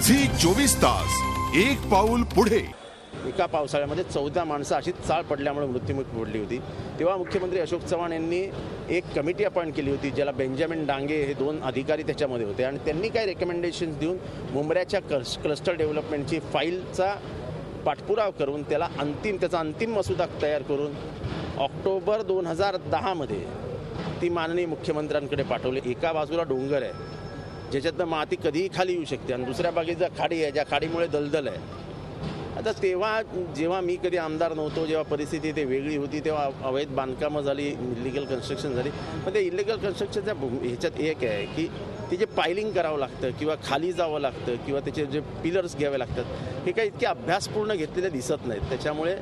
Zee 24 तास एक पाऊल पुढे। एका पावसाळ्यामध्ये 14 माणसं अशीच चाळ पडल्यामुळे मृत्युमुखी पडली होती। तेव्हा मुख्यमंत्री अशोक चव्हाण यांनी एक कमिटी अपॉइंट केली होती, ज्याला बेंजामिन डांगे हे 2 अधिकारी त्याच्यामध्ये होते आणि त्यांनी काही रेकमेंडेशन्स देऊन मुंबऱ्याच्या क्लस्टर डेव्हलपमेंटची फाईलचा पाठपुरावा करून त्याचा अंतिम मसुदा तयार करून ऑक्टोबर 2010 मध्ये ती माननीय मुख्यमंत्र्यांकडे पाठवली। एका बाजूला डोंगर आहे ज्याच्यातनं माती कधीही खाली येऊ शकते आणि दुसऱ्या बाजूला खाडी आहे, ज्या खाडीमुळे दलदल आहे। आता जेव्हा मी कधी आमदार नव्हतो, जेव्हा परिस्थिती ते वेगळी होती, तेव्हा अवैध बांधकामं झाली, इलिगल कन्स्ट्रक्शन झाली। पण ते इलिगल कन्स्ट्रक्शनच्या ह्याच्यात एक आहे की ते जे पायलिंग करावं लागतं किंवा खाली जावं लागतं किंवा त्याचे जे पिलर्स घ्यावे लागतात, हे काही इतके अभ्यासपूर्ण घेतलेले दिसत नाहीत। त्याच्यामुळे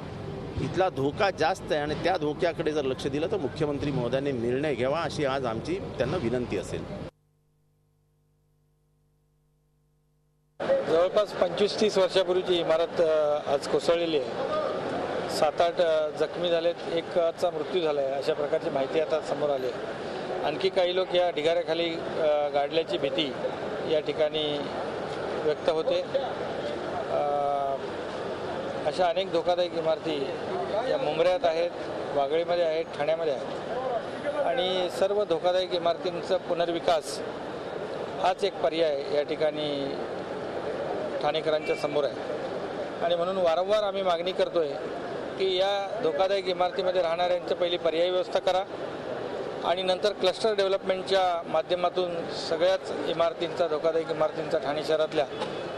इथला धोका जास्त आहे आणि त्या धोक्याकडे जर लक्ष दिलं तर मुख्यमंत्री महोदयांनी निर्णय घ्यावा अशी आज आमची त्यांना विनंती असेल। जवळपास 25-30 वर्षापूर्वीची इमारत आज कोसळलेली आहे। 7-8 जखमी झालेत, एकाचा मृत्यू झाला आहे, अशा प्रकारची माहिती आता समोर आली आहे। आणखी काही लोक या ढिगाऱ्याखाली गाडल्याची भीती या ठिकाणी व्यक्त होते। अशा अनेक धोकादायक इमारती या मुंबऱ्यात आहेत, वागळीमध्ये आहेत, ठाण्यामध्ये आहेत आणि सर्व धोकादायक इमारतींचा पुनर्विकास हाच एक पर्याय या ठिकाणी ठाणेकरांच्या समोर आहे आणि म्हणून वारंवार आम्ही मागणी करतोय की या धोकादायक इमारतीमध्ये राहणाऱ्यांची पहिली पर्यायी व्यवस्था करा आणि नंतर क्लस्टर डेव्हलपमेंटच्या माध्यमातून सगळ्याच इमारतींचा, धोकादायक इमारतींचा ठाणे शहरातल्या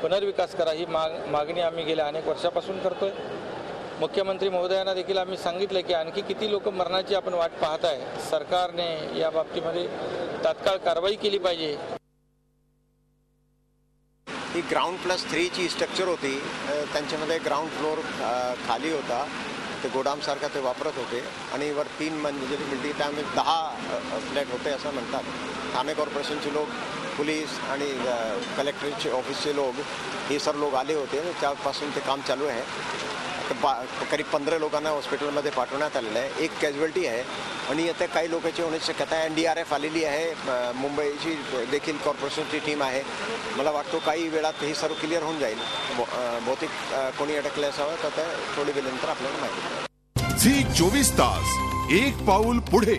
पुनर्विकास करा। ही मागणी आम्ही गेल्या अनेक वर्षापासून करतोय। मुख्यमंत्री महोदयांना देखील आम्ही सांगितलं की आणखी किती लोक मरणाची आपण वाट पाहत आहे, सरकारने या बाबतीमध्ये तात्काळ कारवाई केली पाहिजे। ही ग्राउंड +3 ची स्ट्रक्चर होती, त्यांच्यामध्ये ग्राउंड फ्लोअर खाली होता, ते गोडामसारखा ते वापरत होते आणि वर 3 मंजिली बिल्डिंग, त्यामध्ये 10 फ्लॅट होते असं म्हणतात। ठाणे कॉर्पोरेशनचे लोक, पोलीस आणि कलेक्टरचे ऑफिसचे लोक हे सर्व लोक आले होते। त्यापासून ते काम चालू आहे। करीब 15 लोकांना हॉस्पिटलमध्ये पाठवण्यात आलेलं आहे, 1 कॅज्युअल्टी आहे आणि आता काही लोकांची होण्याची शक्यता आहे। NDRF आलेली आहे, मुंबईची देखील कॉर्पोरेशनची टीम आहे। मला वाटतो काही वेळात हे सर्व क्लिअर होऊन जाईल। बहुतेक कोणी अटकले असावं तर थोडी वेळानंतर आपल्याला माहिती। झी 24 तास एक पाऊल पुढे।